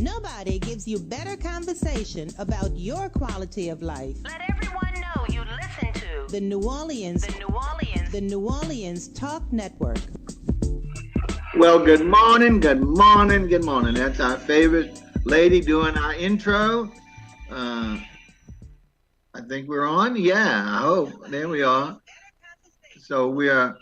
Nobody gives you better conversation about your quality of life. Let everyone know you listen to The New Orleans Talk Network. Well, good morning, good morning, good morning. That's our favorite lady doing our intro. I think we're on. Yeah, I hope. There we are. So we are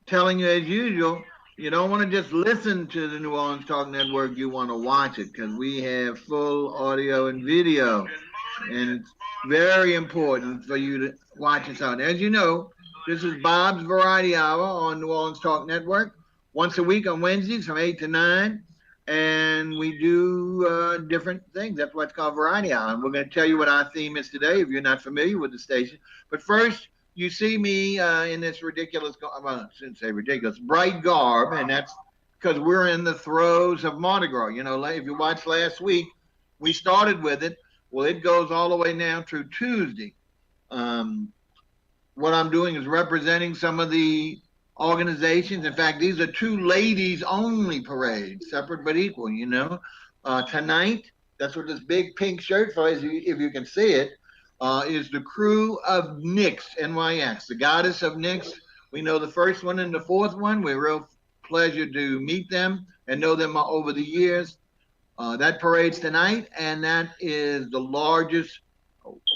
telling you as usual, you don't want to just listen to the New Orleans Talk Network. You want to watch it because we have full audio and video. And it's very important for you to watch us out. As you know, this is Bob's Variety Hour on New Orleans Talk Network. Once a week on Wednesdays from 8 to 9. And we do different things. That's what's called Variety Hour. And we're going to tell you what our theme is today if you're not familiar with the station. But first, you see me in this ridiculous, well, I shouldn't say ridiculous, bright garb. And that's because we're in the throes of Mardi Gras. You know, if you watched last week, we started with it. Well, it goes all the way now through Tuesday. What I'm doing is representing some of the organizations. In fact, these are two ladies only parades, separate but equal, you know. Tonight, that's what this big pink shirt for, if you can see it, is the crew of Nyx, NYX, the goddess of Nyx. We know the first one and the fourth one. We're real pleasure to meet them and know them over the years. That parade's tonight, and that is the largest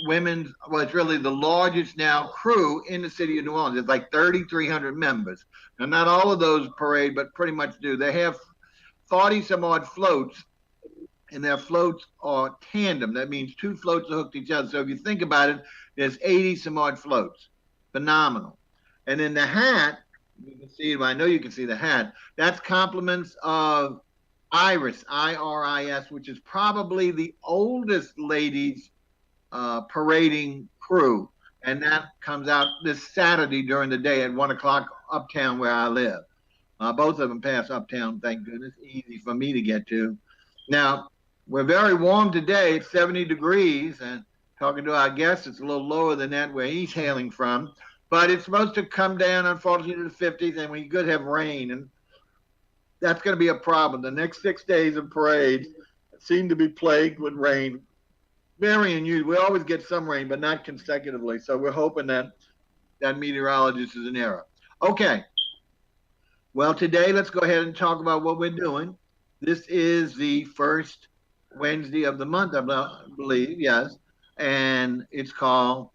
women's, well, it's really the largest now crew in the city of New Orleans. It's like 3,300 members. Now, not all of those parade, but pretty much do. They have 40 some odd floats, and their floats are tandem. That means two floats are hooked to each other. So if you think about it, there's 80 some odd floats. Phenomenal. And then the hat, you can see it, I know you can see the hat, that's compliments of Iris, I-R-I-S, which is probably the oldest ladies parading crew. And that comes out this Saturday during the day at 1 o'clock uptown where I live. Both of them pass uptown, thank goodness. Easy for me to get to. Now, we're very warm today. It's 70 degrees. And talking to our guest, it's a little lower than that where he's hailing from. But it's supposed to come down, unfortunately, to the 50s. And we could have rain. And that's going to be a problem. The next 6 days of parades seem to be plagued with rain. Very unusual. We always get some rain, but not consecutively. So we're hoping that that meteorologist is in error. Okay. Well, today, let's go ahead and talk about what we're doing. This is the first Wednesday of the month, I believe, yes. And it's called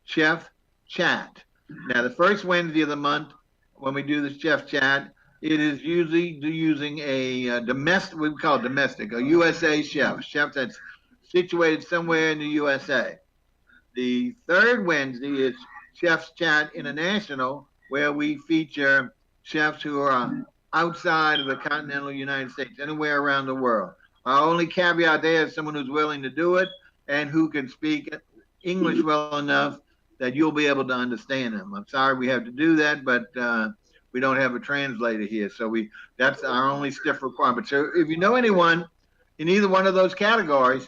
Chef Chat. Now, the first Wednesday of the month, when we do the Chef Chat, it is usually using a domestic, we call it domestic, a USA chef that's situated somewhere in the USA. The third Wednesday is Chef's Chat International, where we feature chefs who are outside of the continental United States, anywhere around the world. Our only caveat there is someone who's willing to do it and who can speak English well enough that you'll be able to understand them. I'm sorry we have to do that, but we don't have a translator here. So that's our only stiff requirement. So if you know anyone in either one of those categories,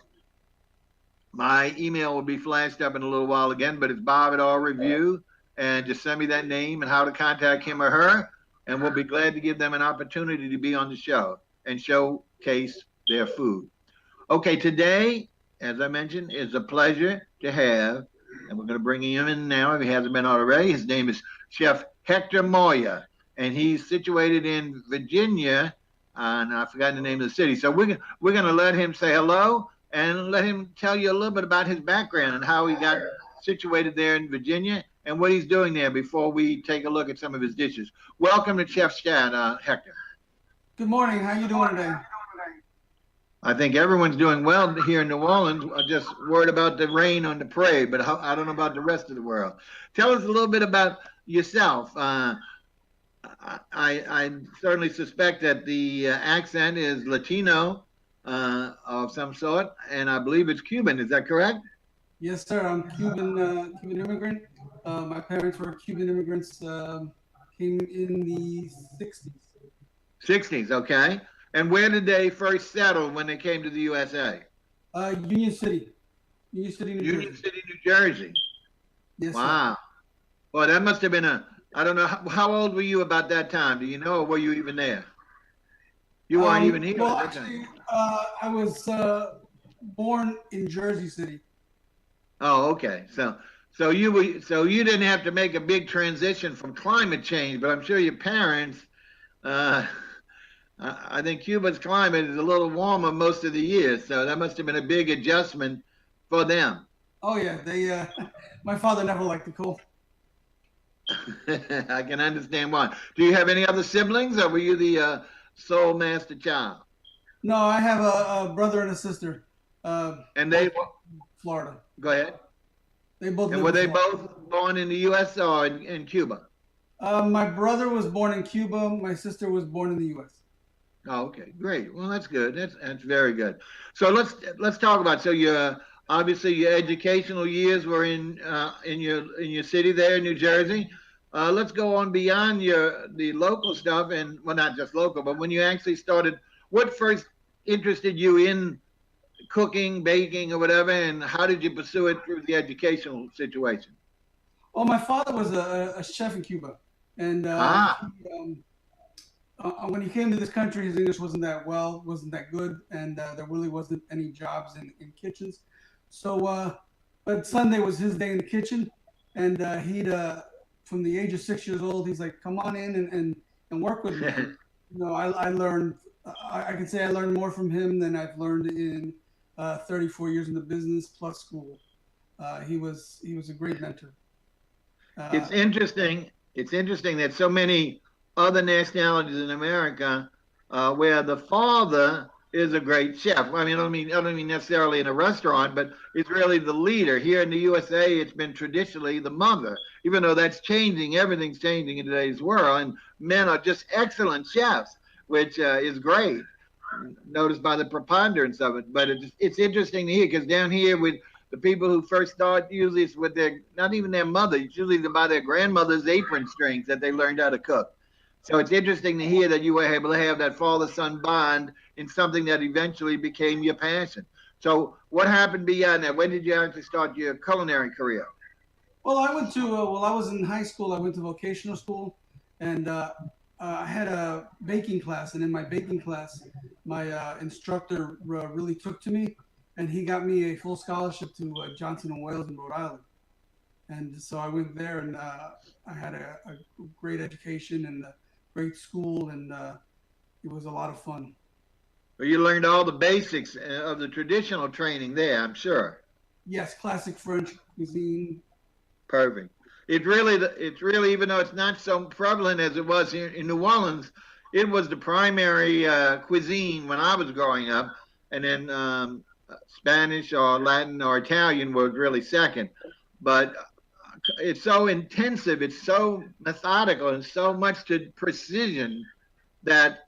my email will be flashed up in a little while again, but it's Bob@RReview, and just send me that name and how to contact him or her, and we'll be glad to give them an opportunity to be on the show and showcase their food. Okay, today, as I mentioned, is a pleasure to have, and we're going to bring him in now if he hasn't been already. His name is Chef Hector Moya, and he's situated in Virginia, and I've forgotten the name of the city. So we're going to let him say hello and let him tell you a little bit about his background and how he got situated there in Virginia and what he's doing there before we take a look at some of his dishes. Welcome to Chef's Chat, Hector. Good morning. How you doing today? I think everyone's doing well here in New Orleans. I'm just worried about the rain on the parade, but I don't know about the rest of the world. Tell us a little bit about yourself. I certainly suspect that the accent is Latino of some sort, and I believe it's Cuban. Is that correct? Yes, sir. I'm Cuban immigrant. My parents were Cuban immigrants. Came in the 60s. 60s, okay. And where did they first settle when they came to the USA? Union City, New Jersey. Yes, wow. Sir. Well, that must have been I don't know, how old were you about that time? Do you know, or were you even there? You weren't even here Well, at that time. actually, I was born in Jersey City. Oh, okay. So you didn't have to make a big transition from climate change, but I'm sure your parents. Uh, I think Cuba's climate is a little warmer most of the year, so that must have been a big adjustment for them. Oh yeah, they. My father never liked the cold. I can understand why. Do you have any other siblings, or were you the sole master child? No, I have a brother and a sister, And they both in Florida. go ahead. They both And live were in they Florida. both born in the U.S. or in Cuba? My brother was born in Cuba. My sister was born in the U.S. Oh, okay, great. Well, that's good. That's very good. So let's talk about. So your obviously your educational years were in your city there in New Jersey. Let's go on beyond your the local stuff, and well, not just local, but when you actually started, what first interested you in cooking, baking, or whatever, and how did you pursue it through the educational situation? Well, my father was a chef in Cuba, and Ah, when he came to this country, his English wasn't that good, and there really wasn't any jobs in kitchens. So, but Sunday was his day in the kitchen, and he'd from the age of 6 years old, he's like, "Come on in and work with me." And I learned. I can say I learned more from him than I've learned in 34 years in the business plus school. He was a great mentor. it's Uh, interesting. It's interesting that so many other nationalities in America, where the father is a great chef. I mean, I don't mean necessarily in a restaurant, but it's really the leader. Here in the USA, it's been traditionally the mother. Even though that's changing, everything's changing in today's world, and men are just excellent chefs, which is great. Noticed by the preponderance of it, but it's interesting to hear because down here with the people who first start usually it's with their not even their mother, it's usually by their grandmother's apron strings that they learned how to cook. So it's interesting to hear that you were able to have that father son bond in something that eventually became your passion. So what happened beyond that? When did you actually start your culinary career? Well, I was in high school. I went to vocational school, and I had a baking class. And in my baking class, my instructor really took to me, and he got me a full scholarship to Johnson and Wales in Rhode Island. And so I went there, and I had a great education and a great school, and it was a lot of fun. Well, you learned all the basics of the traditional training there, I'm sure. Yes, classic French cuisine. Perfect. It's really, even though it's not so prevalent as it was here in New Orleans, it was the primary cuisine when I was growing up, and then Spanish or Latin or Italian was really second. But it's so intensive, it's so methodical, and so much to precision that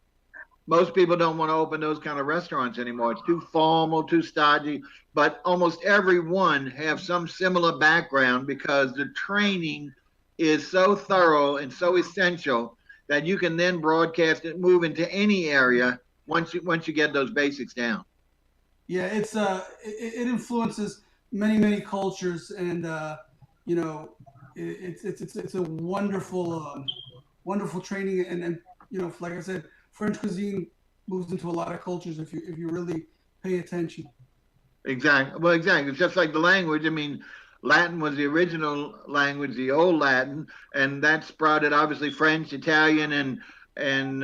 most people don't want to open those kind of restaurants anymore. It's too formal, too stodgy. But almost everyone have some similar background because the training is so thorough and so essential that you can then broadcast it, move into any area once you get those basics down. Yeah, it influences many cultures, and you know, it's a wonderful training, and like I said, French cuisine moves into a lot of cultures if you really pay attention. Exactly. Well, exactly. It's just like the language. I mean, Latin was the original language, the old Latin, and that sprouted obviously French, Italian, and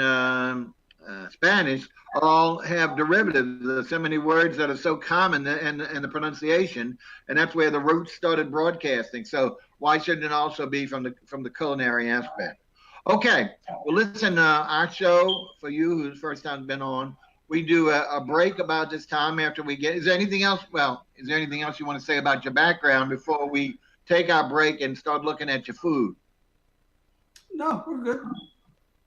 Spanish all have derivatives. There's so many words that are so common and the pronunciation, and that's where the roots started broadcasting. So why shouldn't it also be from the culinary aspect? Okay. Well, listen, our show for you who's first time been on, we do a break about this time after we get. Is there anything else? Well, is there anything else you want to say about your background before we take our break and start looking at your food? No, we're good.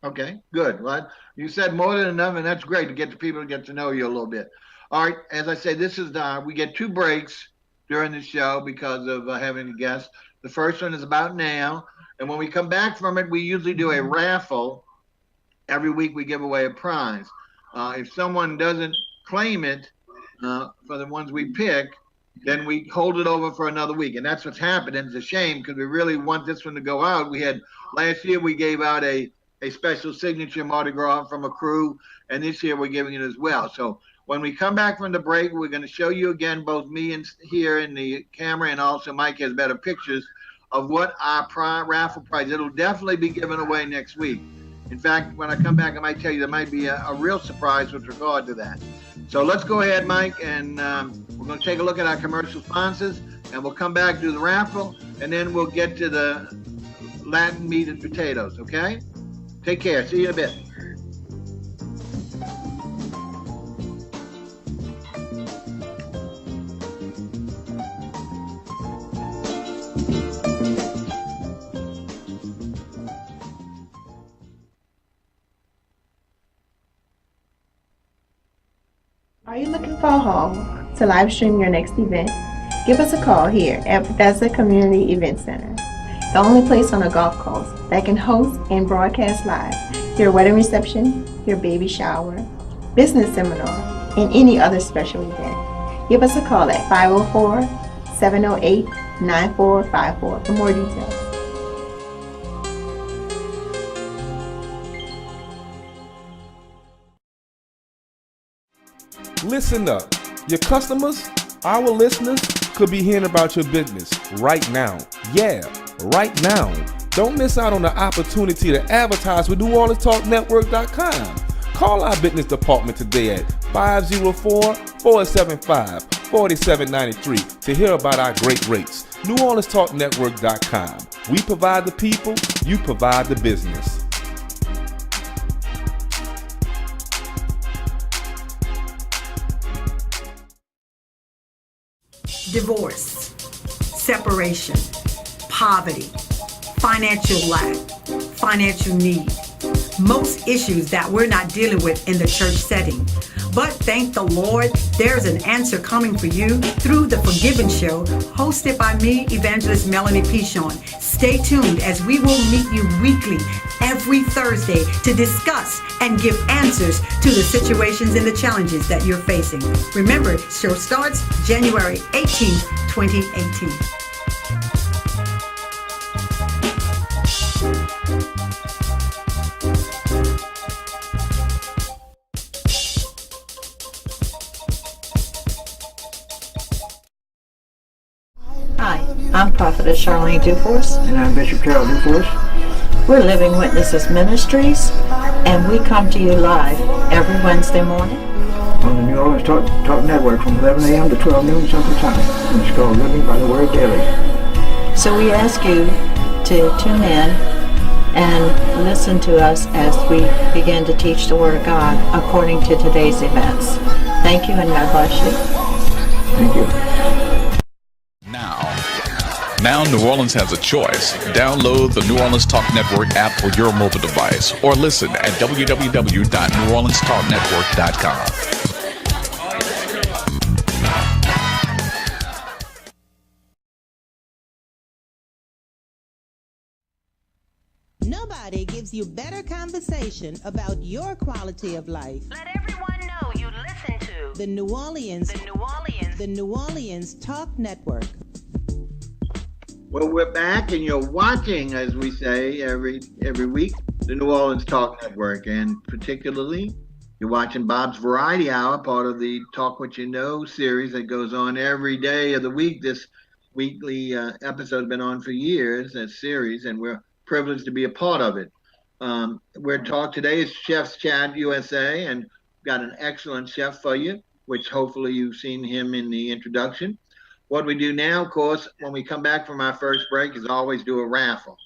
Okay, good. Well, you said more than enough, and that's great to get the people to get to know you a little bit. All right, as I say, this is we get two breaks during the show because of having a guest. The first one is about now, and when we come back from it, we usually do a raffle. Every week we give away a prize. If someone doesn't claim it for the ones we pick, then we hold it over for another week, and that's what's happened. And it's a shame because we really want this one to go out. We had last year we gave out a a special signature Mardi Gras from a crew, and this year we're giving it as well. So when we come back from the break, we're going to show you again, both me and here in the camera, and also Mike has better pictures of what our raffle prize. It'll definitely be given away next week. In fact, when I come back, I might tell you there might be a real surprise with regard to that. So let's go ahead, Mike, and we're going to take a look at our commercial sponsors, and we'll come back, do the raffle, and then we'll get to the Latin meat and potatoes, okay? Take care. See you in a bit. Are you looking for a home to live stream your next event? Give us a call here at Bethesda Community Event Center, the only place on a golf course that can host and broadcast live your wedding reception, your baby shower, business seminar, and any other special event. Give us a call at 504-708-9454 for more details. Listen up. Your customers, our listeners, could be hearing about your business right now. Yeah, right now. Don't miss out on the opportunity to advertise with NewOrleansTalkNetwork.com. Call our business department today at 504-475-4793 to hear about our great rates. NewOrleansTalkNetwork.com. We provide the people, you provide the business. Divorce, separation, poverty, financial lack, financial need. Most issues that we're not dealing with in the church setting. But thank the Lord, there's an answer coming for you through the Forgiven Show, hosted by me, Evangelist Melanie Pichon. Stay tuned as we will meet you weekly, every Thursday, to discuss and give answers to the situations and the challenges that you're facing. Remember, show starts January 18th, 2018. Hi, I'm Prophetess Charlene Duforce. And I'm Bishop Carol Duforce. We're Living Witnesses Ministries, and we come to you live every Wednesday morning On the New Orleans Talk Network from 11 a.m. to 12 noon Central Time. And it's called Living by the Word Daily. So we ask you to tune in and listen to us as we begin to teach the Word of God according to today's events. Thank you, and God bless you. Thank you. Now New Orleans has a choice. Download the New Orleans Talk Network app for your mobile device or listen at www.neworleanstalknetwork.com. Nobody gives you better conversation about your quality of life. Let everyone know you listen to The New Orleans Talk Network. Well, we're back, and you're watching, as we say, every week, the New Orleans Talk Network, and particularly, you're watching Bob's Variety Hour, part of the Talk What You Know series that goes on every day of the week. This weekly episode has been on for years, that series, and we're privileged to be a part of it. We're talking today is Chef's Chat USA, and got an excellent chef for you, which hopefully you've seen him in the introduction. What we do now, of course, when we come back from our first break, is always do a raffle.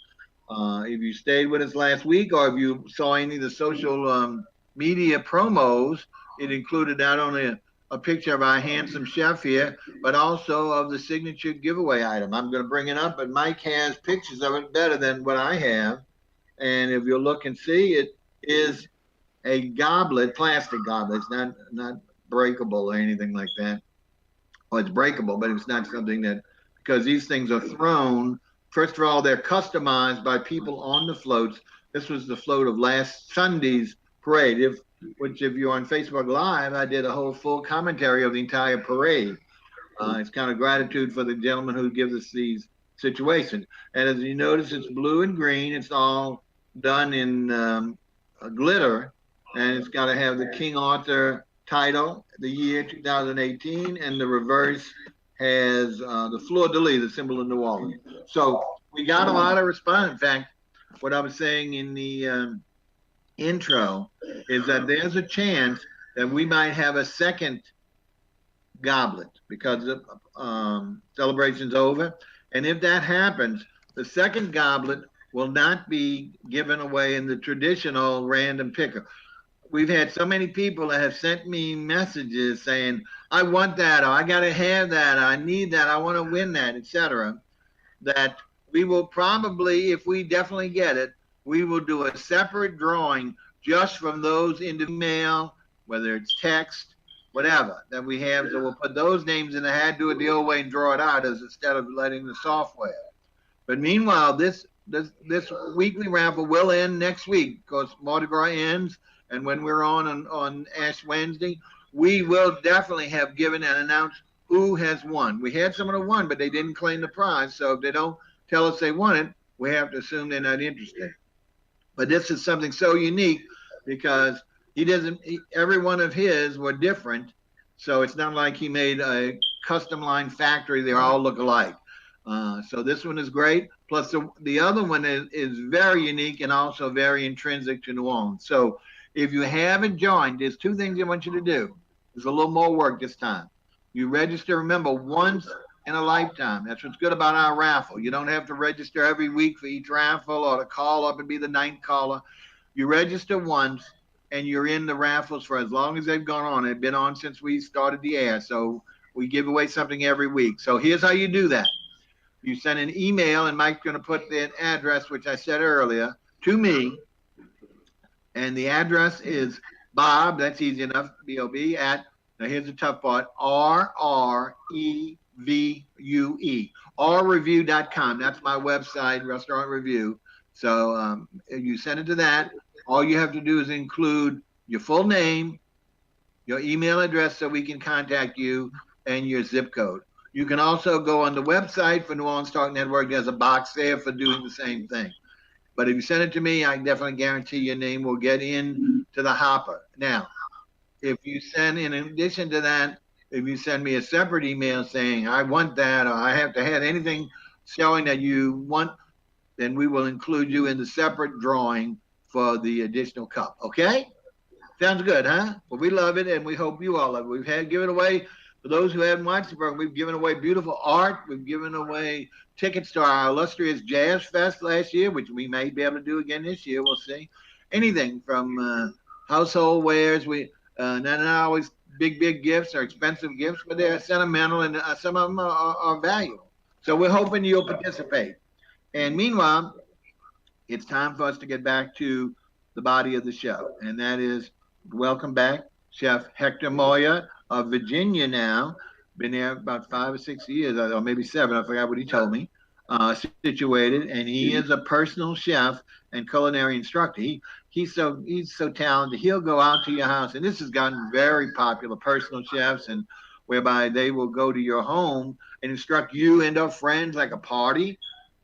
If you stayed with us last week, or if you saw any of the social media promos, it included not only a picture of our handsome chef here, but also of the signature giveaway item. I'm going to bring it up, but Mike has pictures of it better than what I have. And if you'll look and see, it is a goblet, plastic goblet. It's not breakable or anything like that. Well, it's breakable, but it's not something that, because these things are thrown. First of all, they're customized by people on the floats. This was the float of last Sunday's parade, if you're on Facebook Live, I did a whole full commentary of the entire parade. It's kind of gratitude for the gentleman who gives us these situations. And as you notice, it's blue and green. It's all done in glitter, and it's got to have the King Arthur title, the year 2018, and the reverse has the fleur de lis, the symbol of New Orleans. So we got a lot of response. In fact, what I was saying in the intro is that there's a chance that we might have a second goblet because the celebration's over. And if that happens, the second goblet will not be given away in the traditional random picker. We've had so many people that have sent me messages saying, I want that, or I got to have that, or I need that, I want to win that, etc. That we will probably, if we definitely get it, we will do a separate drawing just from those in the email, whether it's text, whatever that we have. So we'll put those names in the hat, do it the old way, and draw it out as instead of letting the software. But meanwhile, this weekly raffle will end next week because Mardi Gras ends, and when we're on Ash Wednesday, we will definitely have given and announced who has won. We had someone who won, but they didn't claim the prize. So if they don't tell us they won it, we have to assume they're not interested. But this is something so unique because every one of his were different. So it's not like he made a custom line factory. They all look alike. So this one is great. Plus the other one is very unique and also very intrinsic to New Orleans. So if you haven't joined, there's two things I want you to do. There's a little more work this time. You register, remember, once in a lifetime. That's what's good about our raffle. You don't have to register every week for each raffle or to call up and be the ninth caller. You register once and you're in the raffles for as long as they've gone on. They've been on since we started the air. So we give away something every week. So here's how you do that. You send an email, and Mike's going to put the address, which I said earlier, to me. And the address is Bob, that's easy enough, B-O-B, at, now here's the tough part, R-R-E-V-U-E, rreview.com. That's my website, Restaurant Review. So you send it to that. All you have to do is include your full name, your email address so we can contact you, and your zip code. You can also go on the website for New Orleans Talk Network. There's a box there for doing the same thing. But if you send it to me, I definitely guarantee your name will get in to the hopper. Now, if you send, in addition to that, if you send me a separate email saying, I want that, or I have to have anything showing that you want, then we will include you in the separate drawing for the additional cup. Okay? Sounds good, huh? Well, we love it, and we hope you all love it. We've given away, for those who haven't watched the program, we've given away beautiful art. We've given away tickets to our illustrious Jazz Fest last year, which we may be able to do again this year. We'll see. Anything from household wares. Not always big gifts or expensive gifts, but they're sentimental, and some of them are valuable. So we're hoping you'll participate. And meanwhile, it's time for us to get back to the body of the show, and that is welcome back Chef Hector Moya of Virginia now. Been there about 5 or 6 years, or maybe 7. I forgot what he told me. Situated, and he is a personal chef and culinary instructor. He's so talented. He'll go out to your house, and this has gotten very popular. Personal chefs, and whereby they will go to your home and instruct you and our friends like a party.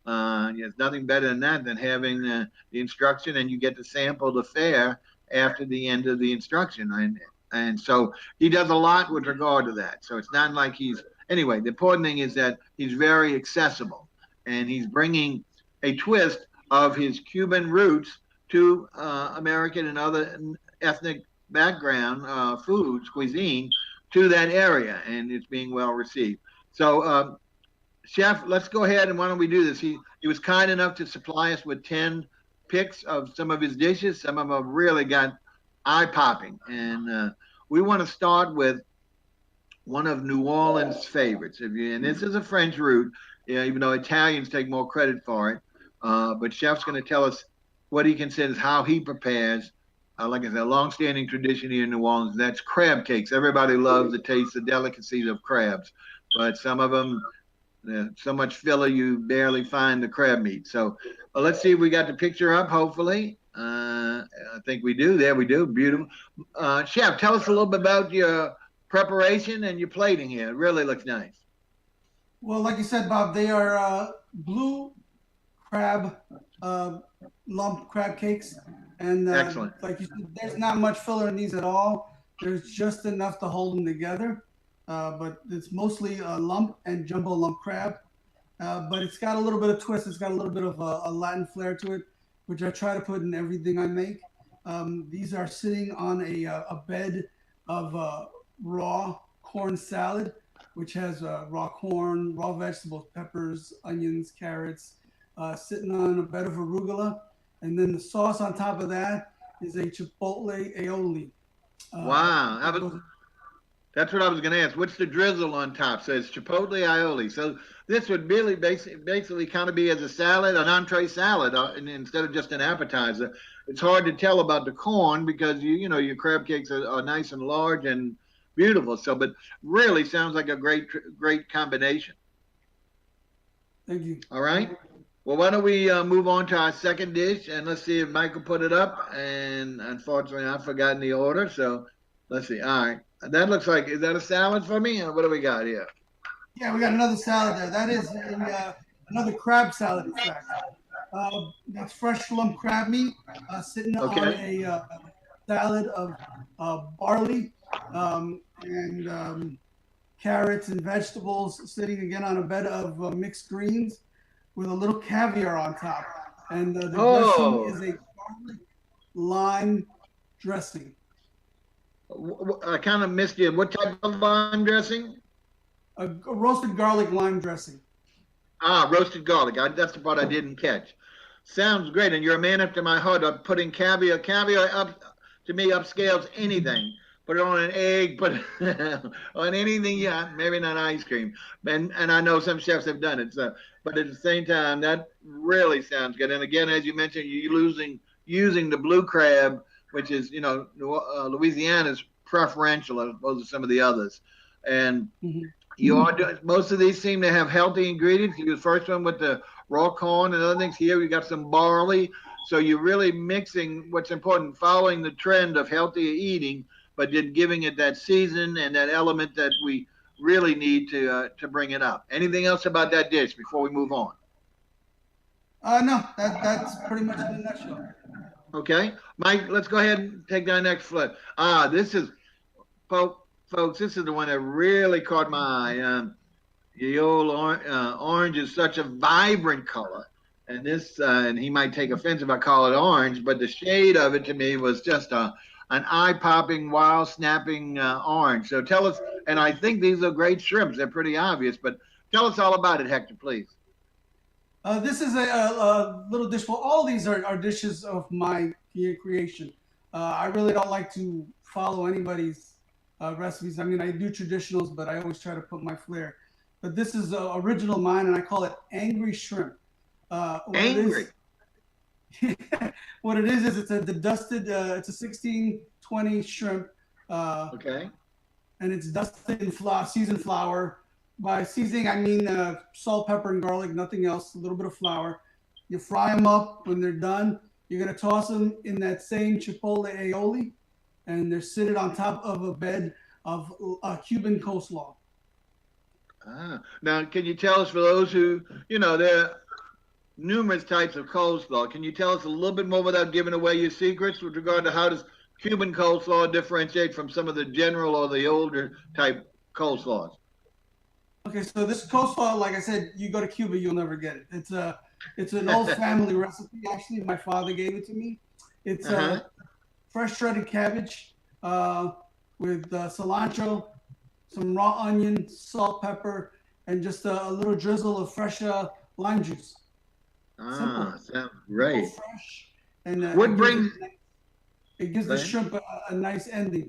There's nothing better than that, than having the instruction, and you get to sample the fare after the end of the instruction. And so he does a lot with regard to that. So it's not like anyway, the important thing is that he's very accessible, and he's bringing a twist of his Cuban roots to American and other ethnic background foods, cuisine, to that area, and it's being well received. So, Chef, let's go ahead, and why don't we do this? He was kind enough to supply us with 10 picks of some of his dishes. Some of them really got eye-popping, and we want to start with one of New Orleans' favorites. And this is a French root, even though Italians take more credit for it. But Chef's going to tell us what he considers, how he prepares. Like I said, a long-standing tradition here in New Orleans. That's crab cakes. Everybody loves the taste, the delicacies of crabs, but some of them, so much filler you barely find the crab meat. So let's see if we got the picture up, hopefully. I think we do. There we do. Beautiful. Chef, tell us a little bit about your preparation and your plating here. It really looks nice. Well, like you said, Bob, they are blue crab lump crab cakes. And Excellent. like you said, there's not much filler in these at all. There's just enough to hold them together. But it's mostly lump and jumbo lump crab. But it's got a little bit of twist. It's got a little bit of a Latin flair to it, which I try to put in everything I make. These are sitting on a bed of raw corn salad, which has raw corn, raw vegetables, peppers, onions, carrots, sitting on a bed of arugula. And then the sauce on top of that is a chipotle aioli. Wow. That's what I was going to ask. What's the drizzle on top? So it's chipotle aioli. So this would really basically kind of be as a salad, an entree salad, instead of just an appetizer. It's hard to tell about the corn because you know your crab cakes are nice and large and beautiful. So, but really sounds like a great combination. Thank you. All right. Well, why don't we move on to our second dish, and let's see if Michael put it up. And unfortunately, I've forgotten the order. So let's see. All right. That looks like, is that a salad for me? What do we got here? Yeah, we got another salad there. That is another crab salad, in fact. That's fresh lump crab meat sitting on a salad of barley and carrots and vegetables, sitting again on a bed of mixed greens with a little caviar on top. And the dressing is a garlic lime dressing. I kind of missed you. What type of lime dressing? A roasted garlic lime dressing. Roasted garlic. That's the part I didn't catch. Sounds great. And you're a man after my heart of putting caviar. Caviar up to me upscales anything. Put it on an egg, put it on anything. Yeah, maybe not ice cream. And I know some chefs have done it. So, but at the same time, that really sounds good. And again, as you mentioned, you're using the blue crab, which is, you know, Louisiana's preferential as opposed to some of the others. And you are doing, most of these seem to have healthy ingredients. You the first one with the raw corn and other things. Here we got some barley. So you're really mixing what's important, following the trend of healthy eating, but then giving it that season and that element that we really need to bring it up. Anything else about that dish before we move on? No, that's pretty much in a nutshell. Okay, Mike, let's go ahead and take that next flip. This is, folks, this is the one that really caught my eye. The old orange is such a vibrant color. And this, and he might take offense if I call it orange, but the shade of it to me was just an eye-popping, wild-snapping orange. So tell us, and I think these are great shrimps. They're pretty obvious, but tell us all about it, Hector, please. This is a little dish. Well, all these are dishes of my creation. I really don't like to follow anybody's recipes. I mean, I do traditionals, but I always try to put my flair. But this is original mine, and I call it angry shrimp. Angry. What it is it's a dusted. It's a 1620 shrimp. Okay. And it's dusted in seasoned flour. By seasoning, I mean salt, pepper, and garlic, nothing else, a little bit of flour. You fry them up. When they're done, you're going to toss them in that same chipotle aioli, and they're seated on top of a bed of Cuban coleslaw. Now, can you tell us, for those who, you know, there are numerous types of coleslaw. Can you tell us a little bit more without giving away your secrets with regard to how does Cuban coleslaw differentiate from some of the general or the older type coleslaws? Okay, so this coleslaw, like I said, you go to Cuba, you'll never get it. It's an old family recipe. Actually, my father gave it to me. It's fresh shredded cabbage with cilantro, some raw onion, salt, pepper, and just a little drizzle of fresh lime juice. Sounds great. Fresh, and what brings it gives the shrimp a nice ending.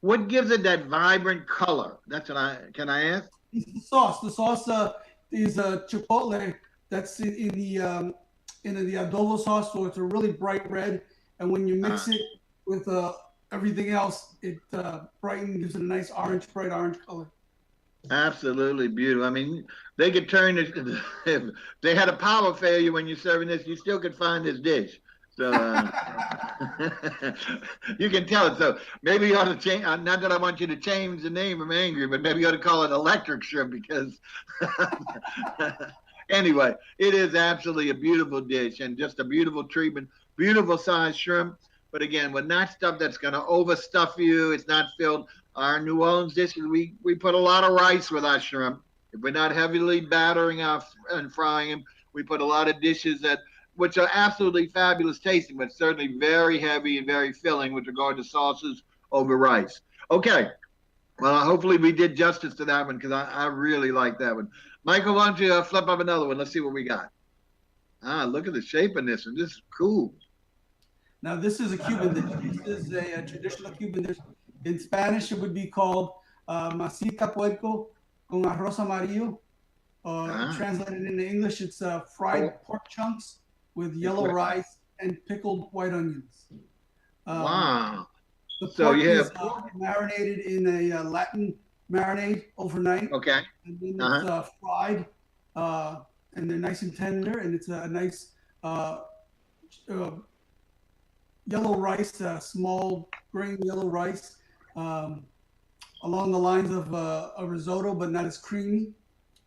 What gives it that vibrant color? That's what can I ask? It's the sauce. The sauce is chipotle that's in the adobo sauce, so it's a really bright red. And when you mix it with everything else, it brightens, gives it a nice bright orange color. Absolutely beautiful. I mean, they could turn it. If they had a power failure when you're serving this, you still could find this dish. So you can tell it. So maybe you ought to change. Not that I want you to change the name of angry, but maybe you ought to call it electric shrimp, because Anyway, it is absolutely a beautiful dish and just a beautiful treatment, beautiful sized shrimp. But again, with not stuff that's going to overstuff you, it's not filled. Our New Orleans dishes, we put a lot of rice with our shrimp. If we're not heavily battering our and frying them, we put a lot of dishes that which are absolutely fabulous tasting, but certainly very heavy and very filling with regard to sauces over rice. Okay, well, hopefully we did justice to that one because I really like that one. Michael, why don't you flip up another one? Let's see what we got. Ah, look at the shape in this one. This is cool. Now, this is a Cuban dish. This is a traditional Cuban dish. In Spanish, it would be called masita puerco con arroz amarillo. Translated into English, it's fried pork chunks with yellow rice and pickled white onions. Wow. The pork is marinated in a Latin marinade overnight. Okay. And then it's fried, and they're nice and tender, and it's a nice yellow rice, small grain yellow rice, along the lines of a risotto, but not as creamy.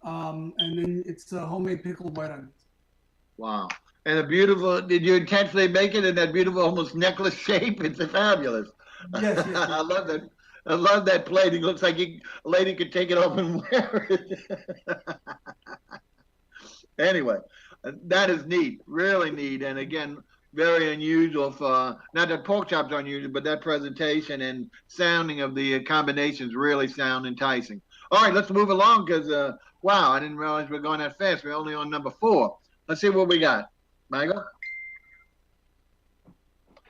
And then it's homemade pickled white onions. Wow. And a beautiful, did you intentionally make it in that beautiful, almost necklace shape? It's fabulous. Yes. I love that. I love that plate. It looks like a lady could take it off and wear it. Anyway, that is neat, really neat. And again, very unusual for, not that pork chops are unusual, but that presentation and sounding of the combinations really sound enticing. All right, let's move along because, wow, I didn't realize we're going that fast. We're only on number 4. Let's see what we got. Michael?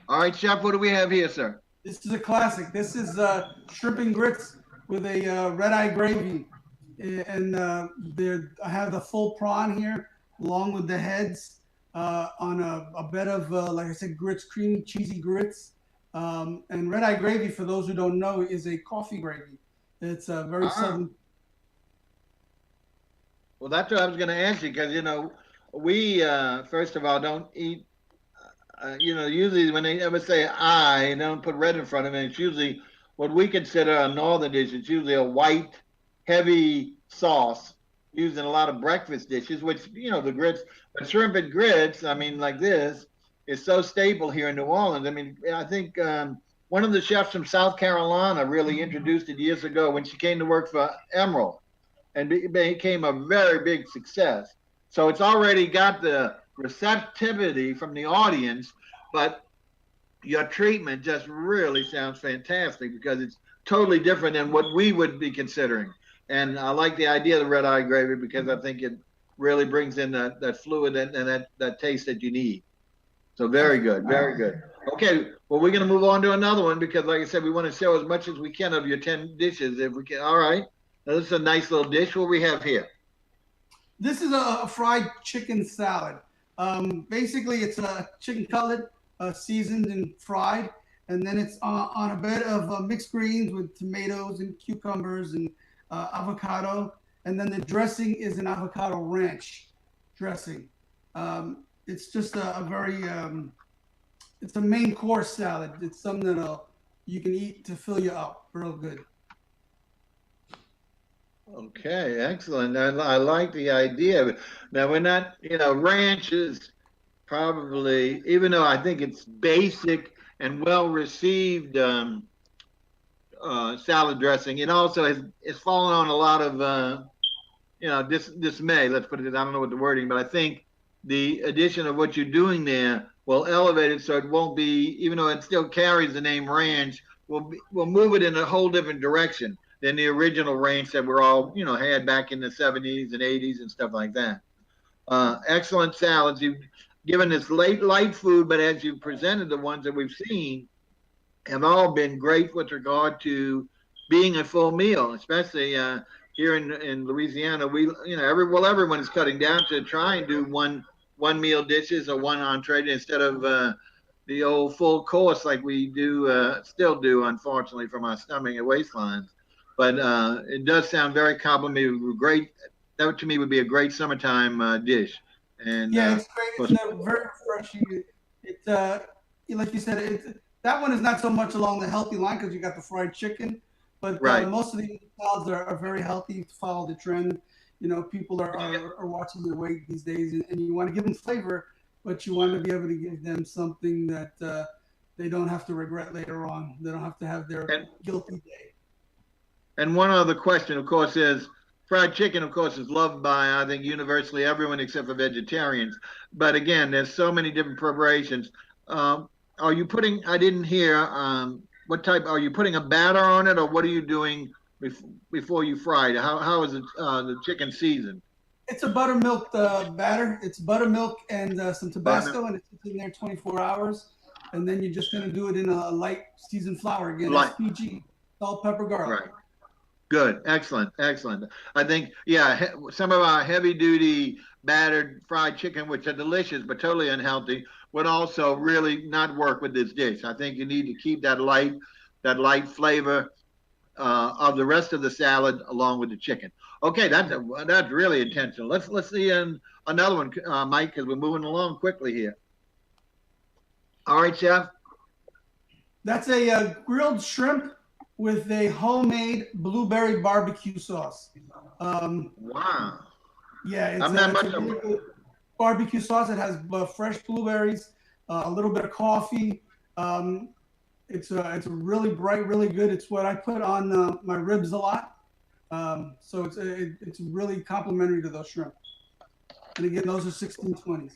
All right, Chef, what do we have here, sir? This is a classic. This is shrimp and grits with a red-eye gravy. And I have the full prawn here, along with the heads on a bed of, like I said, grits, creamy, cheesy grits. And red-eye gravy, for those who don't know, is a coffee gravy. It's very southern. Well, that's what I was going to ask you because, you know, we, first of all, don't eat, you know, usually when they ever say I, they don't put red in front of it. It's usually what we consider a northern dish. It's usually a white, heavy sauce used in a lot of breakfast dishes, which, you know, the grits, but shrimp and grits, I mean, like this, is so staple here in New Orleans. I mean, I think one of the chefs from South Carolina really introduced it years ago when she came to work for Emerald, and it became a very big success. So it's already got the receptivity from the audience, but your treatment just really sounds fantastic because it's totally different than what we would be considering. And I like the idea of the red eye gravy because I think it really brings in that fluid and that taste that you need. So very good, very good. Okay, well, we're going to move on to another one because, like I said, we want to show as much as we can of your 10 dishes if we can. All right. Now, this is a nice little dish. What we have here? This is a fried chicken salad. Basically, it's a chicken cutlet seasoned and fried, and then it's on a bed of mixed greens with tomatoes and cucumbers and avocado, and then the dressing is an avocado ranch dressing. It's just a very, it's a main course salad. It's something that you can eat to fill you up real good. Okay, excellent. I like the idea. Now, we're not, you know, ranch is probably, even though I think it's basic and well received salad dressing, it also has fallen on a lot of, you know, dismay. Let's put it, I don't know what the wording, but I think the addition of what you're doing there will elevate it so it won't be, even though it still carries the name ranch, we'll move it in a whole different direction than the original ranch that we're all, you know, had back in the 70s and 80s and stuff like that. Excellent salads. You've given us light food, but as you presented the ones that we've seen, have all been great with regard to being a full meal, especially here in Louisiana. We, you know, everyone is cutting down to try and do one meal dishes or one entree instead of the old full course like we do still do, unfortunately, from our stomach and waistlines. But it does sound very complimentary. Great. That to me would be a great summertime dish. And yeah, it's great. It's very refreshing. It's like you said, that one is not so much along the healthy line because you got the fried chicken, but right. Most of the salads are very healthy to follow the trend. people are watching their weight these days, and you want to give them flavor, but you want to be able to give them something that they don't have to regret later on. They don't have to have their guilty day. And one other question, of course, is fried chicken, of course, is loved by, I think, universally everyone except for vegetarians. But again, there's so many different preparations. Are you putting, I didn't hear, what type, are you putting a batter on it, or what are you doing before you fry it? How is it, the chicken seasoned? It's a buttermilk batter. It's buttermilk and some Tabasco, and it's in there 24 hours. And then you're just going to do it in a light seasoned flour again. Light. SPG, salt, pepper, garlic. Right. Good. Excellent. Excellent. I think, yeah, some of our heavy duty battered fried chicken, which are delicious but totally unhealthy, would also really not work with this dish. I think you need to keep that light flavor of the rest of the salad along with the chicken. Okay, that's really intentional. Let's see another one, Mike, because we're moving along quickly here. All right, Chef. That's a grilled shrimp with a homemade blueberry barbecue sauce. Wow. Yeah, it's a really good barbecue sauce. It has fresh blueberries, a little bit of coffee. It's really bright, really good. It's what I put on my ribs a lot. So it's really complimentary to those shrimp. And again, those are 1620s.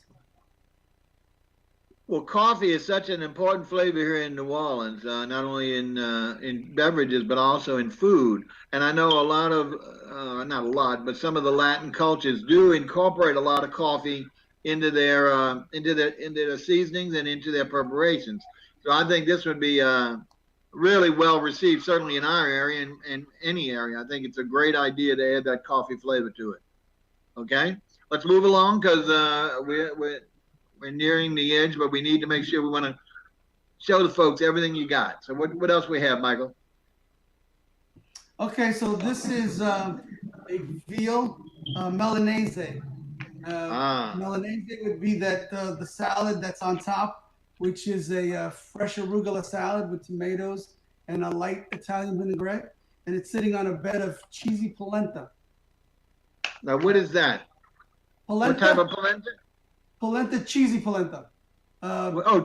Well, coffee is such an important flavor here in New Orleans, not only in beverages, but also in food. And I know a lot of, not a lot, but some of the Latin cultures do incorporate a lot of coffee into their seasonings and into their preparations. So I think this would be really well received, certainly in our area and any area. I think it's a great idea to add that coffee flavor to it. Okay, let's move along because we're nearing the edge, but we need to make sure we want to show the folks everything you got. So what else we have, Michael? Okay, so this is a veal Milanese. Milanese would be that the salad that's on top, which is a fresh arugula salad with tomatoes and a light Italian vinaigrette, and it's sitting on a bed of cheesy polenta. Now, what is that? Polenta? What type of polenta? Polenta, cheesy polenta.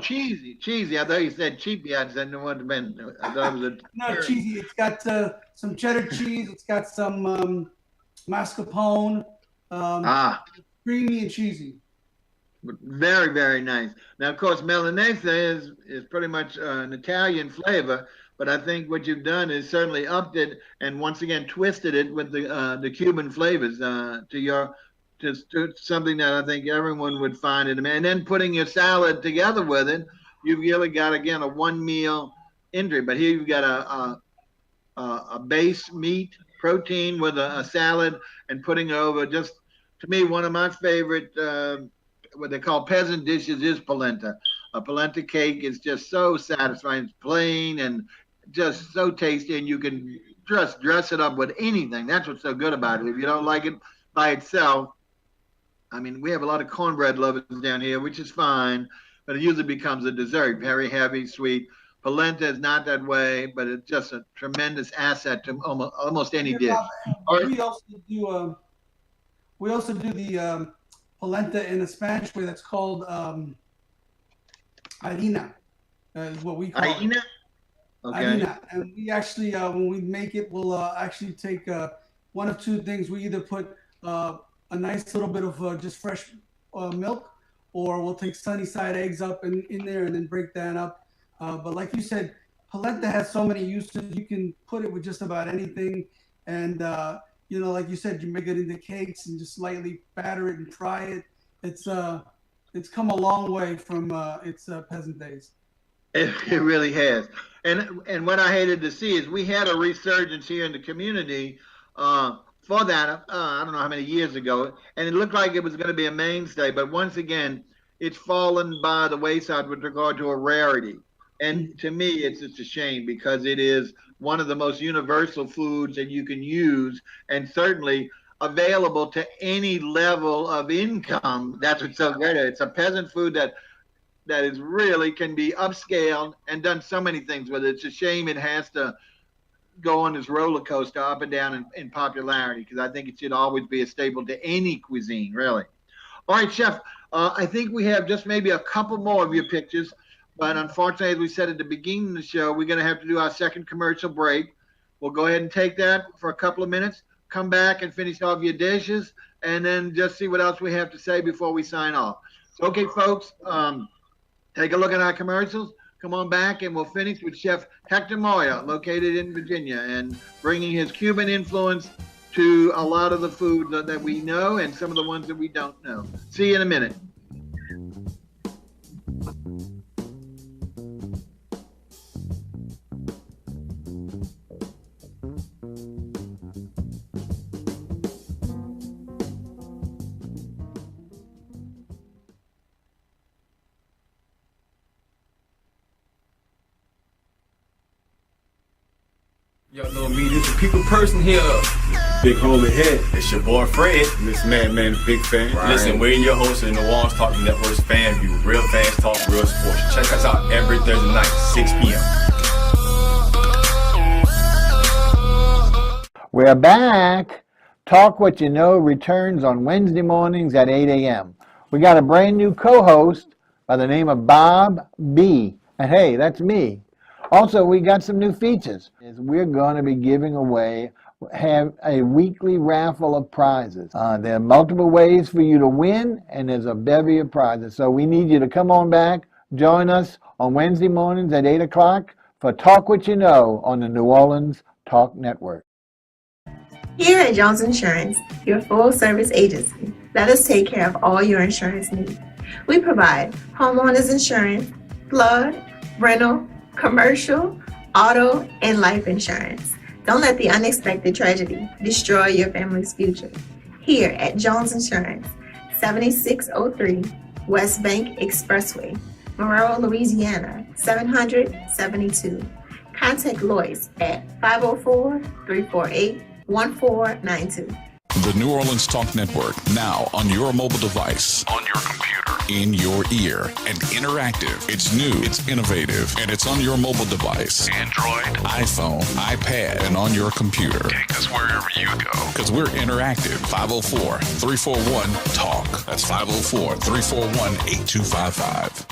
Cheesy. I thought you said cheapy. I said no one meant. I thought it was no, cheesy. It's got some cheddar cheese. It's got some mascarpone. Creamy and cheesy. Very, very nice. Now, of course, Milanese is pretty much an Italian flavor, but I think what you've done is certainly upped it and once again twisted it with the Cuban flavors to something that I think everyone would find it. And then putting your salad together with it, you've really got, again, a one meal entry. But here you've got a base meat protein with a salad and putting it over. Just to me, one of my favorite what they call peasant dishes is polenta. A polenta cake is just so satisfying. It's plain and just so tasty, and you can just dress it up with anything. That's what's so good about it. If you don't like it by itself, I mean, we have a lot of cornbread lovers down here, which is fine, but it usually becomes a dessert, very heavy, sweet. Polenta is not that way, but it's just a tremendous asset to almost any dish. We also do the polenta in a Spanish way that's called harina, is what we call harina? It. Okay. Harina. And we actually, when we make it, we'll actually take one of two things. We either put a nice little bit of just fresh milk, or we'll take sunny side eggs up in there and then break that up. But like you said, polenta has so many uses. You can put it with just about anything. And, like you said, you make it into cakes and just lightly batter it and fry it. It's come a long way from its peasant days. It really has. And what I hated to see is we had a resurgence here in the community for that, I don't know how many years ago, and it looked like it was going to be a mainstay, but once again, it's fallen by the wayside with regard to a rarity. And to me, it's just a shame because it is one of the most universal foods that you can use and certainly available to any level of income. That's what's so great. It's a peasant food that is really can be upscaled and done so many things with it. It's a shame it has to go on this roller coaster up and down in popularity, because I think it should always be a staple to any cuisine, really. All right, Chef. I think we have just maybe a couple more of your pictures, but unfortunately, as we said at the beginning of the show, we're going to have to do our second commercial break. We'll go ahead and take that for a couple of minutes, come back and finish off your dishes, and then just see what else we have to say before we sign off. So, okay, folks, take a look at our commercials. Come on back, and we'll finish with Chef Hector Moya, located in Virginia, and bringing his Cuban influence to a lot of the food that we know and some of the ones that we don't know. See you in a minute. Y'all know me, this is people person here. Big homie head. It's your boy Fred. This man, big fan. Right. Listen, we're your host of the New Orleans Talk Network's Fan View. Real fans talk real sports. Check us out every Thursday night, 6 p.m. We're back. Talk What You Know returns on Wednesday mornings at 8 a.m. We got a brand new co-host by the name of Bob B. And hey, that's me. Also, we got some new features. We're going to be giving away, have a weekly raffle of prizes. There are multiple ways for you to win, and there's a bevy of prizes. So we need you to come on back, join us on Wednesday mornings at 8 o'clock for Talk What You Know on the New Orleans Talk Network. Here at Jones Insurance, your full-service agency, let us take care of all your insurance needs. We provide homeowners insurance, flood, rental, commercial, auto, and life insurance. Don't let the unexpected tragedy destroy your family's future. Here at Jones Insurance, 7603 West Bank Expressway, Monroe, Louisiana, 772. Contact Lois at 504-348-1492. The New Orleans Talk Network, now on your mobile device, on your computer, in your ear, and interactive. It's new, it's innovative, and it's on your mobile device. Android, iPhone, iPad, and on your computer. Take us wherever you go. Because we're interactive. 504-341-TALK. That's 504-341-8255.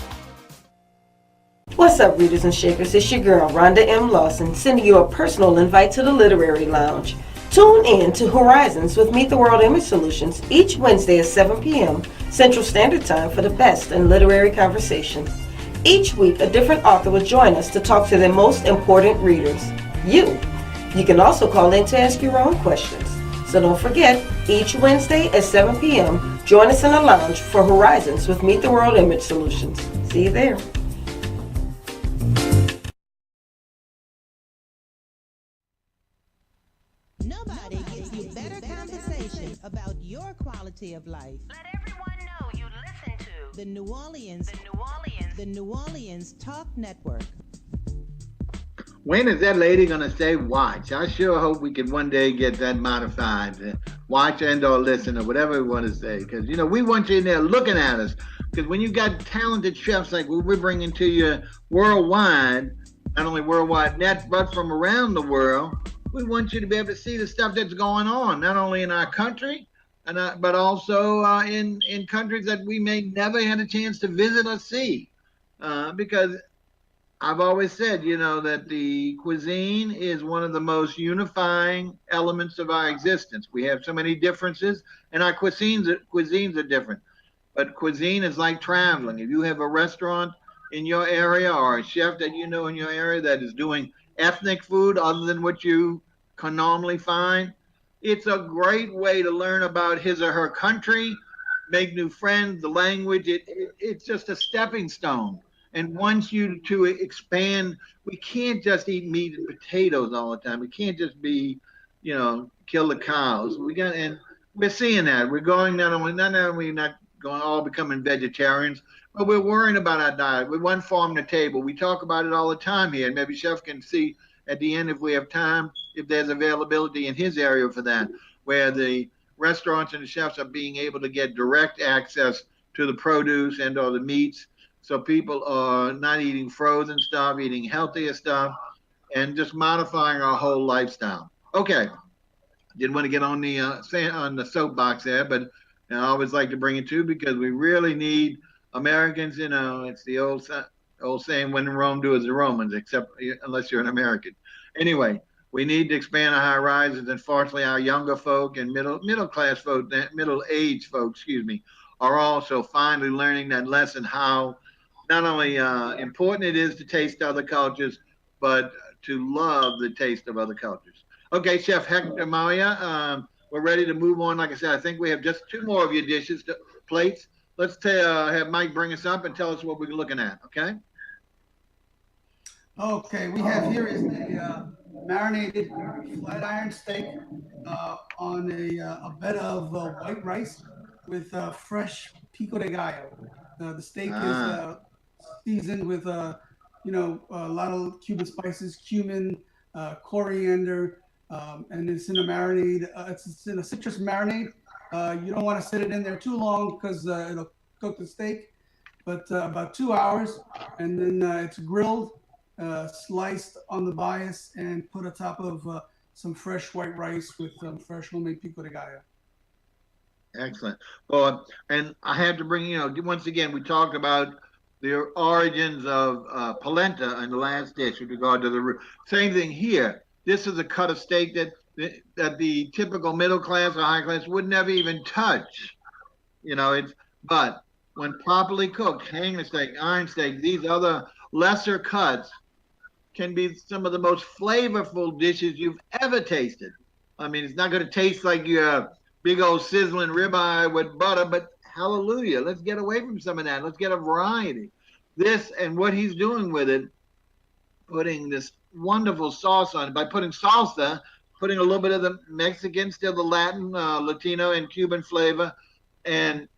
What's up, readers and shakers? It's your girl, Rhonda M. Lawson, sending you a personal invite to the Literary Lounge. Tune in to Horizons with Meet the World Image Solutions each Wednesday at 7 p.m. Central Standard Time for the best in literary conversation. Each week, a different author will join us to talk to their most important readers, you. You can also call in to ask your own questions. So don't forget, each Wednesday at 7 p.m., join us in the lounge for Horizons with Meet the World Image Solutions. See you there. Nobody gives you better conversation about your quality of life. Let everyone know you listen to The New Orleans Talk Network. When is that lady going to say watch? I sure hope we can one day get that modified. Watch and or listen or whatever we want to say. Because, you know, we want you in there looking at us. Because when you've got talented chefs like we're bringing to you worldwide, not only worldwide net, but from around the world, we want you to be able to see the stuff that's going on, not only in our country, but also in countries that we may never had a chance to visit or see. Because I've always said, you know, that the cuisine is one of the most unifying elements of our existence. We have so many differences, and our cuisines are different. But cuisine is like traveling. If you have a restaurant in your area or a chef that you know in your area that is doing ethnic food other than what you can normally find, it's a great way to learn about his or her country, make new friends, the language. It's just a stepping stone. And once you to expand, we can't just eat meat and potatoes all the time. We can't just be, you know, kill the cows. And we're seeing that. We're going not only not going all becoming vegetarians, but we're worrying about our diet. We want farm to table. We talk about it all the time here. And maybe Chef can see at the end, if we have time, if there's availability in his area for that, where the restaurants and the chefs are being able to get direct access to the produce and or the meats. So people are not eating frozen stuff, eating healthier stuff. and just modifying our whole lifestyle. Okay, didn't want to get on the soapbox there, but I always like to bring it to because we really need Americans. It's the old saying, "When in Rome, do as the Romans," except unless you're an American. Anyway, we need to expand our horizons. Unfortunately, our younger folk and middle class folk, middle aged folk, excuse me, are also finally learning that lesson how not only important it is to taste other cultures, but to love the taste of other cultures. Okay, Chef Hector Moya, we're ready to move on. Like I said, I think we have just two more of your plates. Let's have Mike bring us up and tell us what we're looking at, okay? Okay, we have here is the marinated flat iron steak on a bed of white rice with fresh pico de gallo. The steak is seasoned with a lot of Cuban spices, cumin, coriander, and it's in a marinade. It's in a citrus marinade. You don't want to set it in there too long because it'll cook the steak. But about 2 hours, and then it's grilled, sliced on the bias, and put atop of some fresh white rice with fresh homemade pico de gallo. Excellent. Well, and I had to bring, once again, we talked about the origins of polenta in the last dish with regard to the root. Same thing here. This is a cut of steak that the typical middle class or high class would never even touch. But when properly cooked, hanger steak, iron steak, these other lesser cuts can be some of the most flavorful dishes you've ever tasted. I mean, it's not going to taste like your big old sizzling ribeye with butter, but hallelujah, let's get away from some of that. Let's get a variety. This and what he's doing with it, putting this wonderful sauce on it, by putting salsa, putting a little bit of the Mexican, still the Latin, Latino, and Cuban flavor, and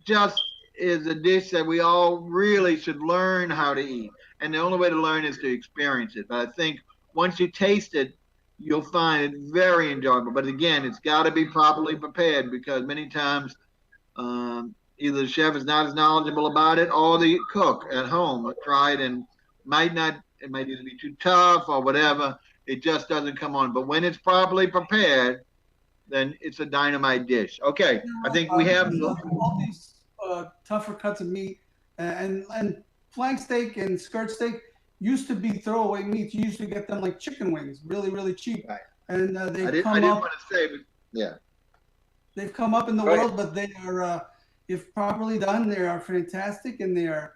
just is a dish that we all really should learn how to eat. And the only way to learn is to experience it. But I think once you taste it, you'll find it very enjoyable. But again, it's got to be properly prepared because many times either the chef is not as knowledgeable about it or the cook at home tried and it might either be too tough or whatever. It just doesn't come on. But when it's properly prepared, then it's a dynamite dish. Okay, I think we have all these tougher cuts of meat and flank steak and skirt steak used to be throwaway meats. You used to get them like chicken wings, really, really cheap. Right. And I didn't want to say, but yeah. They've come up in the world, but they are, if properly done, they are fantastic and they are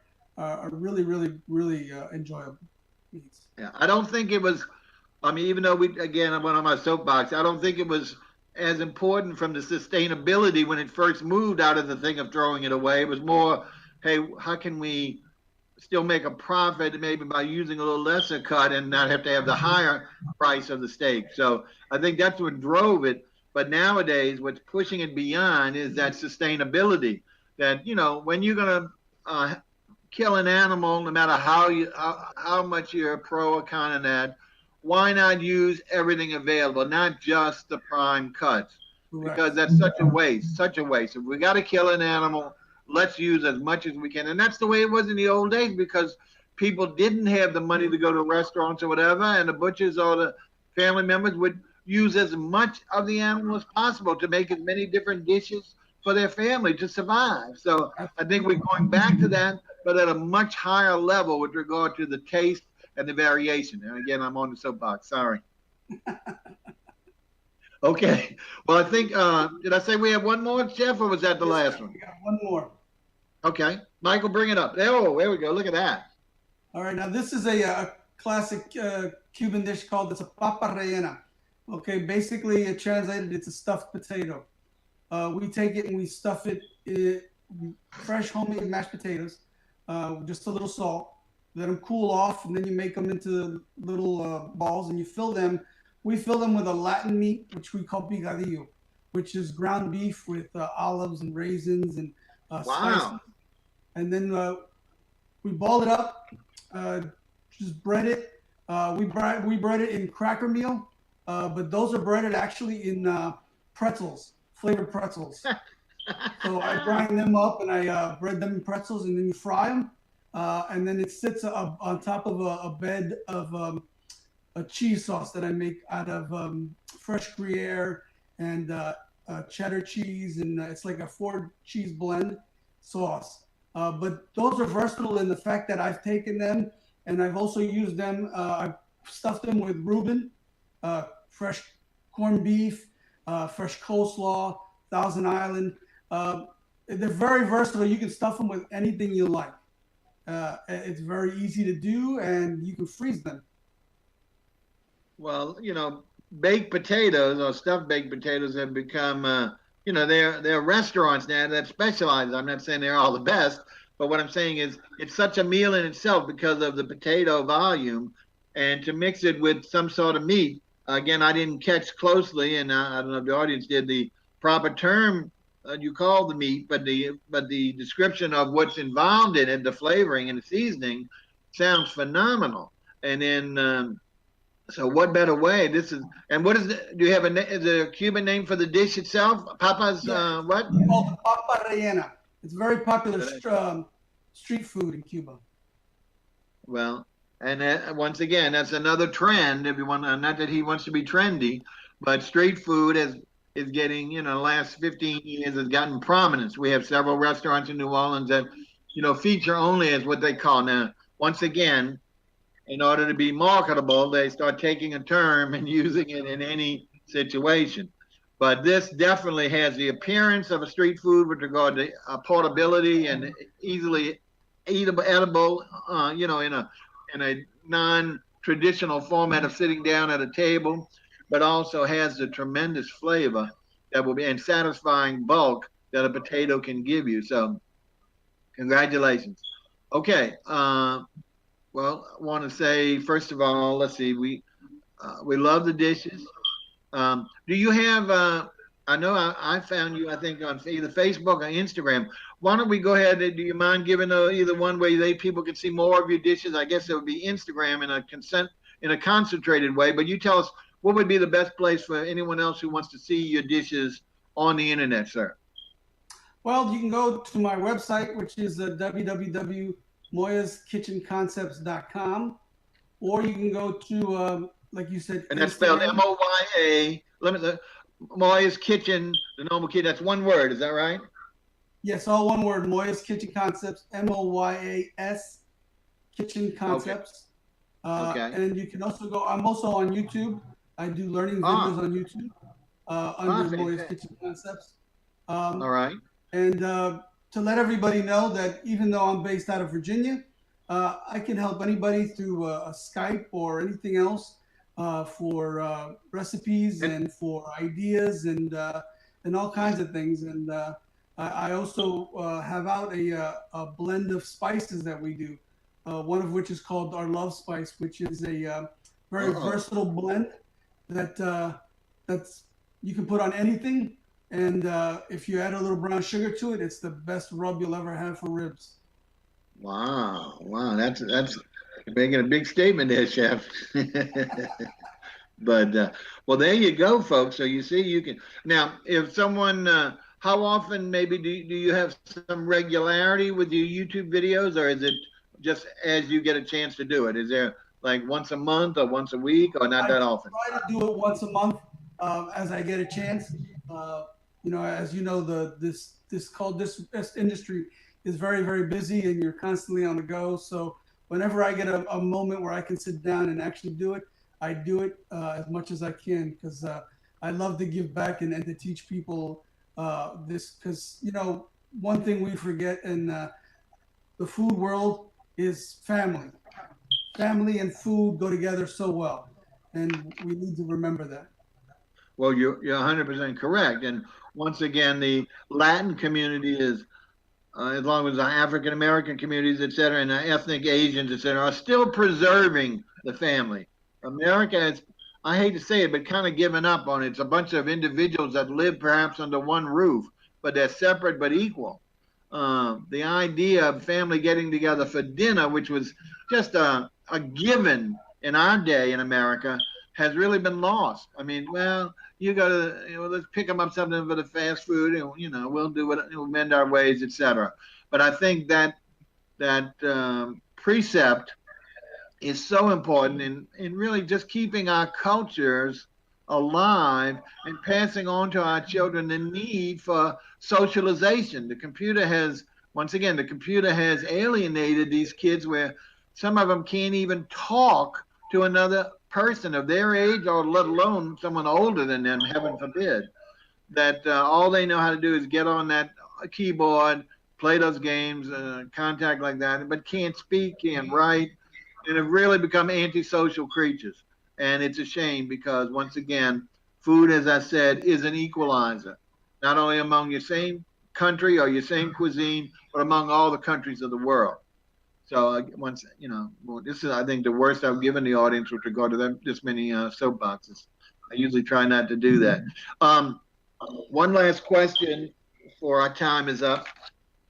really, really, really enjoyable meats. Yeah, I don't think it was, even though I went on my soapbox, I don't think it was as important from the sustainability when it first moved out of the thing of throwing it away. It was more, hey, how can we still make a profit maybe by using a little lesser cut and not have to have the higher price of the steak. So I think that's what drove it. But nowadays, what's pushing it beyond is that sustainability. That when you're gonna kill an animal, no matter how much you're a pro or con of that, why not use everything available, not just the prime cuts? Because that's such a waste. If we got to kill an animal, let's use as much as we can. And that's the way it was in the old days because people didn't have the money to go to restaurants or whatever, and the butchers or the family members would use as much of the animal as possible to make as many different dishes for their family to survive. So I think we're going back to that, but at a much higher level with regard to the taste and the variation. And again, I'm on the soapbox. Sorry. Okay. Well, I think, did I say we have one more, Jeff, or was that the last one? We got one more. Okay. Michael, bring it up. Oh, there we go. Look at that. All right. Now, this is a classic Cuban dish called the papa rellena. Okay. Basically, translated, it's a stuffed potato. We take it and we stuff it fresh homemade mashed potatoes, just a little salt. Let them cool off, and then you make them into little balls, and you fill them. We fill them with a Latin meat, which we call picadillo, which is ground beef with olives and raisins and spices. And then we ball it up, just bread it. We bread it in cracker meal, but those are breaded actually in pretzels, flavored pretzels. So I grind them up and I bread them in pretzels, and then you fry them. And then it sits on top of a bed of a cheese sauce that I make out of fresh Gruyere and cheddar cheese, and it's like a 4 cheese blend sauce. But those are versatile in the fact that I've taken them and I've also used them. I've stuffed them with Reuben, fresh corned beef, fresh coleslaw, Thousand Island. They're very versatile. You can stuff them with anything you like. It's very easy to do, and you can freeze them. Well, baked potatoes or stuffed baked potatoes have become, they're restaurants now that specialize. I'm not saying they're all the best, but what I'm saying is it's such a meal in itself because of the potato volume, and to mix it with some sort of meat. Again, I didn't catch closely, and I don't know if the audience did the proper term you call the meat, but the description of what's involved in it, the flavoring and the seasoning, sounds phenomenal. And then. So what better way? And what is it? Do you have is it a Cuban name for the dish itself? Papa's, what? It's called papa rellena. It's very popular street food in Cuba. Well, and once again, that's another trend. Everyone, not that he wants to be trendy, but street food is getting, the last 15 years has gotten prominence. We have several restaurants in New Orleans that, feature only as what they call. Now, once again, in order to be marketable, they start taking a term and using it in any situation. But this definitely has the appearance of a street food with regard to portability and easily edible, in a non-traditional format of sitting down at a table, but also has the tremendous flavor that will be and satisfying bulk that a potato can give you. So, congratulations. Okay. Well, I want to say, first of all, let's see, we love the dishes. Do you have, I know I found you, I think, on either Facebook or Instagram. Why don't we go ahead, do you mind giving either one way people can see more of your dishes? I guess it would be Instagram in a concentrated way, but you tell us what would be the best place for anyone else who wants to see your dishes on the internet, sir? Well, you can go to my website, which is www.moyaskitchenconcepts.com, or you can go to, like you said, and that's spelled M-O-Y-A. Moya's Kitchen, the normal kid. That's one word. Is that right? Yes, all one word. Moya's Kitchen Concepts. M-O-Y-A-S Kitchen Concepts. Okay. And you can also go. I'm also on YouTube. I do learning videos on YouTube under Moya's Kitchen Concepts. All right. And to let everybody know that even though I'm based out of Virginia, I can help anybody through a Skype or anything else for recipes and for ideas and all kinds of things. And I also have out a blend of spices that we do, one of which is called our Love Spice, which is a very versatile blend that's you can put on anything. And if you add a little brown sugar to it, it's the best rub you'll ever have for ribs. Wow, that's making a big statement there, chef. But well, there you go, folks. So you see, you can now. If someone, how often maybe do you have some regularity with your YouTube videos, or is it just as you get a chance to do it? Is there like once a month or once a week, or not that often? I try to do it once a month as I get a chance. As you know, this industry is very, very busy, and you're constantly on the go. So whenever I get a moment where I can sit down and actually do it, I do it as much as I can, because I love to give back and to teach people this. Because one thing we forget in the food world is family. Family and food go together so well, and we need to remember that. Well, you're 100% correct. And once again, the Latin community is, as long as the African American communities, et cetera, and the ethnic Asians, et cetera, are still preserving the family. America is, I hate to say it, but kind of given up on it. It's a bunch of individuals that live perhaps under one roof, but they're separate but equal. The idea of family getting together for dinner, which was just a given in our day in America, has really been lost. I mean, well, you got to, let's pick them up something for the fast food, and we'll do it, we'll mend our ways, etc. But I think that precept is so important in really just keeping our cultures alive and passing on to our children the need for socialization. Once again, the computer has alienated these kids where some of them can't even talk to another person of their age or let alone someone older than them, heaven forbid. That all they know how to do is get on that keyboard, play those games, contact like that, but can't speak, can't write, and have really become antisocial creatures. And it's a shame because, once again, food, as I said, is an equalizer, not only among your same country or your same cuisine, but among all the countries of the world. So once well, this is I think the worst I've given the audience with regard to them this many soapboxes. I usually try not to do that. Um, One last question before our time is up,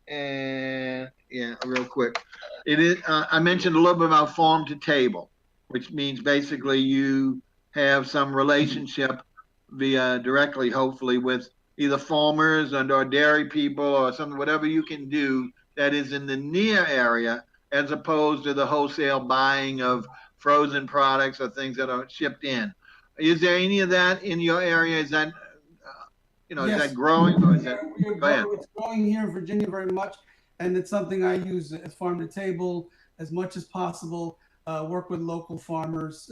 and yeah, real quick. It is. I mentioned a little bit about farm to table, which means basically you have some relationship via directly, hopefully, with either farmers and or dairy people or something, whatever you can do that is in the near area, as opposed to the wholesale buying of frozen products or things that are shipped in. Is there any of that in your area? Is that is that Yes, growing or is that? Go ahead. it's growing here in Virginia very much, and it's something I use as farm to table as much as possible. Work with local farmers,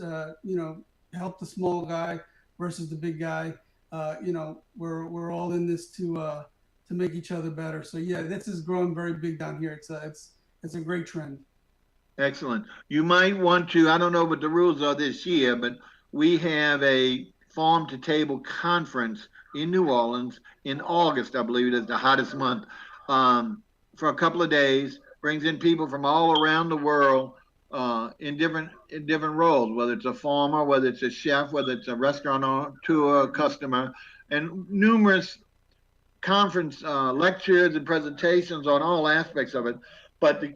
help the small guy versus the big guy. We're all in this to make each other better. So yeah, this is growing very big down here. It's a great trend. Excellent. You might want to, I don't know what the rules are this year, but we have a farm to table conference in New Orleans in August, I believe it is the hottest month, for a couple of days. Brings in people from all around the world in different roles, whether it's a farmer, whether it's a chef, whether it's a restaurateur, customer, and numerous conference lectures and presentations on all aspects of it. But the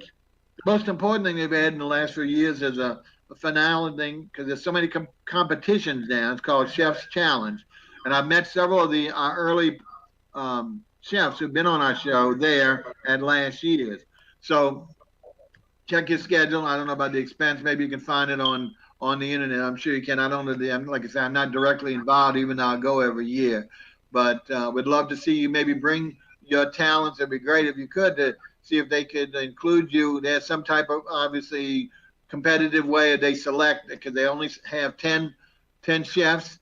most important thing they've had in the last few years is a finale thing because there's so many competitions now. It's called Chef's Challenge, and I've met several of the early chefs who've been on our show there at last year's. So check your schedule. I don't know about the expense. Maybe you can find it on the internet. I'm sure you can. I don't know like I said, I'm not directly involved, even though I go every year. But we'd love to see you maybe bring your talents. It'd be great if you could to see if they could include you. There's some type of obviously competitive way they select because they only have 10 chefs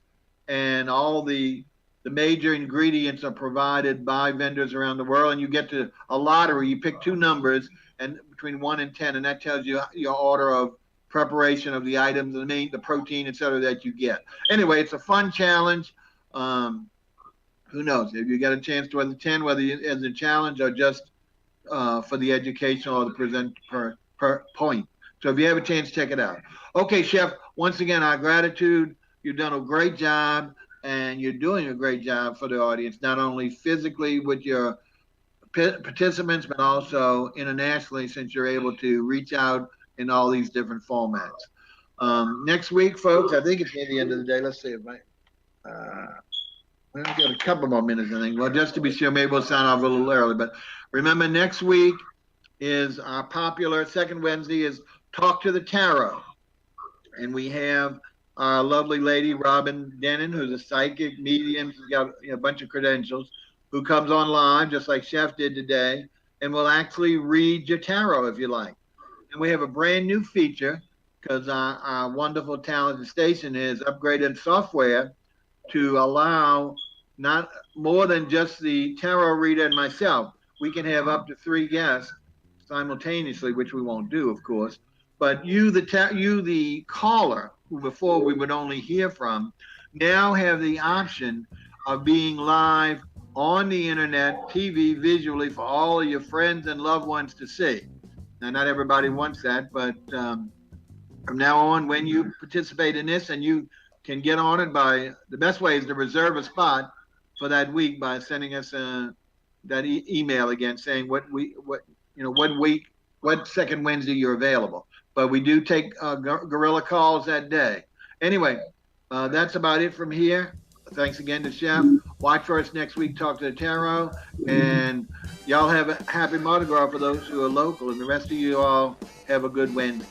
and all the major ingredients are provided by vendors around the world, and you get to a lottery. You pick two numbers and between 1 and 10, and that tells you your order of preparation of the items, the meat, the protein, etc. that you get. Anyway, it's a fun challenge. Who knows if you get a chance to attend, whether as a challenge or just for the education or the present per point. So if you have a chance, check it out. Okay, Chef, once again, our gratitude. You've done a great job, and you're doing a great job for the audience, not only physically with your participants, but also internationally since you're able to reach out in all these different formats. Next week, folks, I think it's near the end of the day. Let's see if we've got a couple more minutes, I think. Well, just to be sure, maybe we'll sign off a little early. But remember, next week is our popular second Wednesday is Talk to the Tarot. And we have our lovely lady, Robin Denon, who's a psychic medium. She's got a bunch of credentials, who comes on live, just like Chef did today, and will actually read your tarot if you like. And we have a brand new feature because our wonderful, talented station has upgraded software to allow not more than just the tarot reader and myself. We can have up to 3 guests simultaneously, which we won't do, of course. But you, the caller, who before we would only hear from, now have the option of being live on the internet, TV, visually for all of your friends and loved ones to see. Now, not everybody wants that, but from now on, when you participate in this, and you can get on it by the best way is to reserve a spot for that week by sending us that email again saying what second Wednesday you're available. But we do take guerrilla calls that day. Anyway, that's about it from here. Thanks again to Chef. Watch for us next week, Talk to the Tarot. And y'all have a happy Mardi Gras for those who are local. And the rest of you all have a good Wednesday.